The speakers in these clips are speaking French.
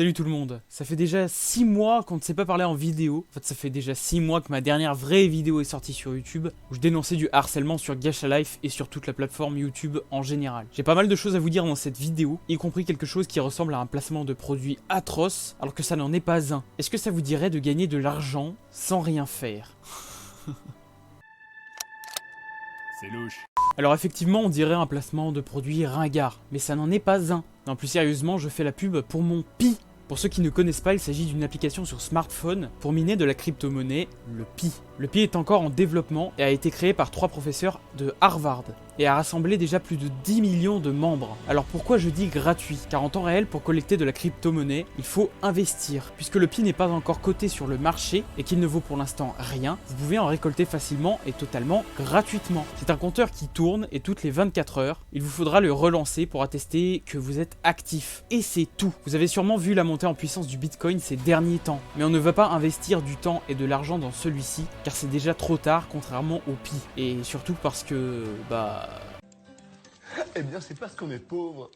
Salut tout le monde, ça fait déjà 6 mois qu'on ne s'est pas parlé en vidéo. En fait, ça fait déjà 6 mois que ma dernière vraie vidéo est sortie sur YouTube, où je dénonçais du harcèlement sur Gacha Life et sur toute la plateforme YouTube en général. J'ai pas mal de choses à vous dire dans cette vidéo, y compris quelque chose qui ressemble à un placement de produit atroce, alors que ça n'en est pas un. Est-ce que ça vous dirait de gagner de l'argent sans rien faire? C'est louche. Alors effectivement, on dirait un placement de produit ringard, mais ça n'en est pas un. Non, plus sérieusement, je fais la pub pour mon Pi. Pour ceux qui ne connaissent pas, il s'agit d'une application sur smartphone pour miner de la crypto-monnaie, le Pi. Le Pi est encore en développement et a été créé par 3 professeurs de Harvard et a rassemblé déjà plus de 10 millions de membres. Alors pourquoi je dis gratuit? Car en temps réel, pour collecter de la crypto-monnaie, il faut investir. Puisque le Pi n'est pas encore coté sur le marché et qu'il ne vaut pour l'instant rien, vous pouvez en récolter facilement et totalement gratuitement. C'est un compteur qui tourne et toutes les 24 heures, il vous faudra le relancer pour attester que vous êtes actif. Et c'est tout. Vous avez sûrement vu la montée en puissance du Bitcoin ces derniers temps, mais on ne va pas investir du temps et de l'argent dans celui-ci, car c'est déjà trop tard contrairement au Pi. Et surtout parce que, Eh bien, c'est parce qu'on est pauvre.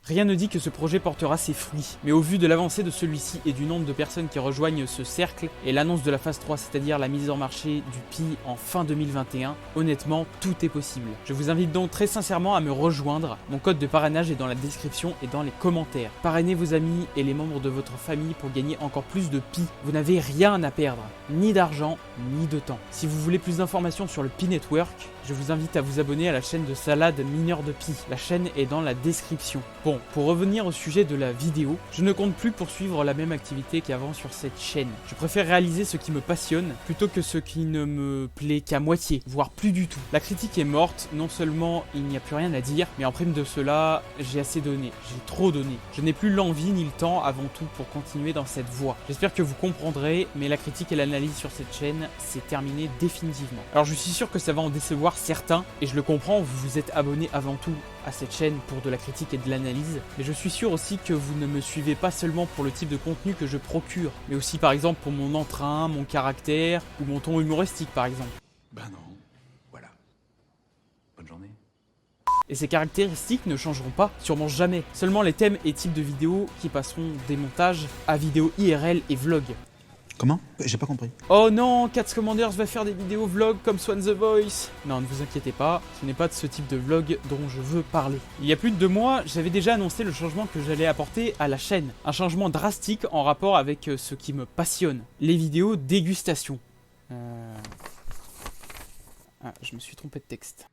Rien ne dit que ce projet portera ses fruits, mais au vu de l'avancée de celui-ci et du nombre de personnes qui rejoignent ce cercle et l'annonce de la phase 3, c'est-à-dire la mise en marché du Pi en fin 2021, honnêtement, tout est possible. Je vous invite donc très sincèrement à me rejoindre. Mon code de parrainage est dans la description et dans les commentaires. Parrainez vos amis et les membres de votre famille pour gagner encore plus de Pi. Vous n'avez rien à perdre, ni d'argent, ni de temps. Si vous voulez plus d'informations sur le Pi Network, je vous invite à vous abonner à la chaîne de Salade Mineur de Pi. La chaîne est dans la description. Bon, pour revenir au sujet de la vidéo, je ne compte plus poursuivre la même activité qu'avant sur cette chaîne. Je préfère réaliser ce qui me passionne plutôt que ce qui ne me plaît qu'à moitié, voire plus du tout. La critique est morte, non seulement il n'y a plus rien à dire, mais en prime de cela, j'ai assez donné, j'ai trop donné. Je n'ai plus l'envie ni le temps avant tout pour continuer dans cette voie. J'espère que vous comprendrez, mais la critique et l'analyse sur cette chaîne, c'est terminé définitivement. Alors je suis sûr que ça va en décevoir certains, et je le comprends, vous vous êtes abonné avant tout à cette chaîne pour de la critique et de l'analyse, mais je suis sûr aussi que vous ne me suivez pas seulement pour le type de contenu que je procure, mais aussi par exemple pour mon entrain, mon caractère, ou mon ton humoristique par exemple. Ben non. Voilà. Bonne journée. Et ces caractéristiques ne changeront pas, sûrement jamais, seulement les thèmes et types de vidéos qui passeront des montages à vidéos IRL et vlog. Comment? J'ai pas compris. Oh non, Cats Commanders va faire des vidéos vlog comme Swan the Voice. Non, ne vous inquiétez pas, ce n'est pas de ce type de vlog dont je veux parler. Il y a plus de 2 mois, j'avais déjà annoncé le changement que j'allais apporter à la chaîne. Un changement drastique en rapport avec ce qui me passionne. Les vidéos dégustation. Ah, je me suis trompé de texte.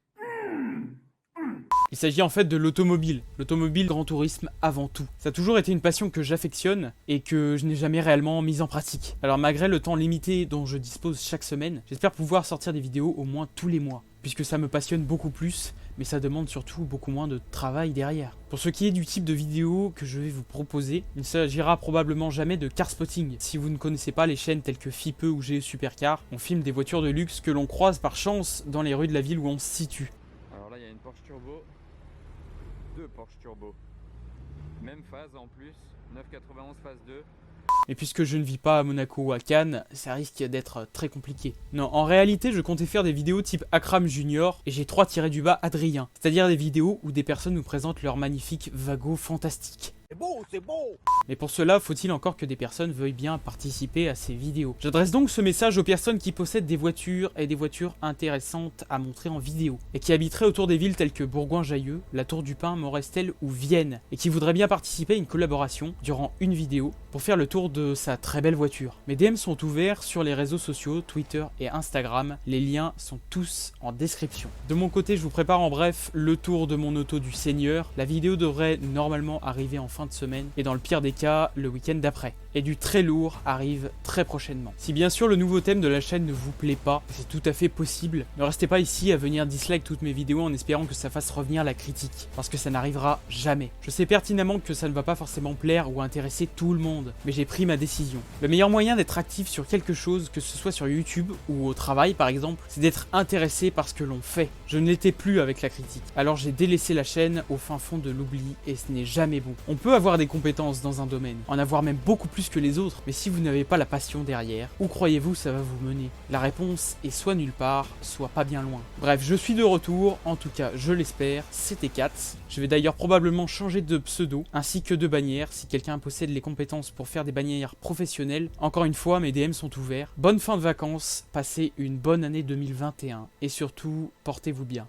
Il s'agit en fait de l'automobile grand tourisme avant tout. Ça a toujours été une passion que j'affectionne et que je n'ai jamais réellement mise en pratique. Alors malgré le temps limité dont je dispose chaque semaine, j'espère pouvoir sortir des vidéos au moins tous les mois, puisque ça me passionne beaucoup plus, mais ça demande surtout beaucoup moins de travail derrière. Pour ce qui est du type de vidéo que je vais vous proposer, il ne s'agira probablement jamais de car spotting. Si vous ne connaissez pas les chaînes telles que Fipe ou GE Supercar, on filme des voitures de luxe que l'on croise par chance dans les rues de la ville où on se situe. Alors là, il y a une Porsche Turbo, 2 Porsche Turbo, même phase en plus, 991 phase 2. Et puisque je ne vis pas à Monaco ou à Cannes, ça risque d'être très compliqué. Non, en réalité, je comptais faire des vidéos type Akram Junior et j'ai 3-du-bas Adrien. C'est-à-dire des vidéos où des personnes nous présentent leur magnifique wagon fantastique. C'est beau, c'est beau. Mais pour cela, faut-il encore que des personnes veuillent bien participer à ces vidéos. J'adresse donc ce message aux personnes qui possèdent des voitures et des voitures intéressantes à montrer en vidéo, et qui habiteraient autour des villes telles que Bourgoin-Jallieu, La Tour du Pin, Morestel ou Vienne, et qui voudraient bien participer à une collaboration durant une vidéo pour faire le tour de sa très belle voiture. Mes DM sont ouverts sur les réseaux sociaux, Twitter et Instagram, les liens sont tous en description. De mon côté, je vous prépare en bref le tour de mon auto du Seigneur. La vidéo devrait normalement arriver en fin de semaine et dans le pire des cas le week-end d'après. Et du très lourd arrive très prochainement. Si bien sûr le nouveau thème de la chaîne ne vous plaît pas, c'est tout à fait possible, ne restez pas ici à venir dislike toutes mes vidéos en espérant que ça fasse revenir la critique, parce que ça n'arrivera jamais. Je sais pertinemment que ça ne va pas forcément plaire ou intéresser tout le monde, mais j'ai pris ma décision. Le meilleur moyen d'être actif sur quelque chose, que ce soit sur YouTube ou au travail par exemple, c'est d'être intéressé par ce que l'on fait. Je ne l'étais plus avec la critique, alors j'ai délaissé la chaîne au fin fond de l'oubli et ce n'est jamais bon. On peut peut avoir des compétences dans un domaine, en avoir même beaucoup plus que les autres, mais si vous n'avez pas la passion derrière, où croyez-vous ça va vous mener? La réponse est soit nulle part, soit pas bien loin. Bref, je suis de retour, en tout cas je l'espère, c'était Katz. Je vais d'ailleurs probablement changer de pseudo, ainsi que de bannière, si quelqu'un possède les compétences pour faire des bannières professionnelles. Encore une fois, mes DM sont ouverts. Bonne fin de vacances, passez une bonne année 2021, et surtout, portez-vous bien.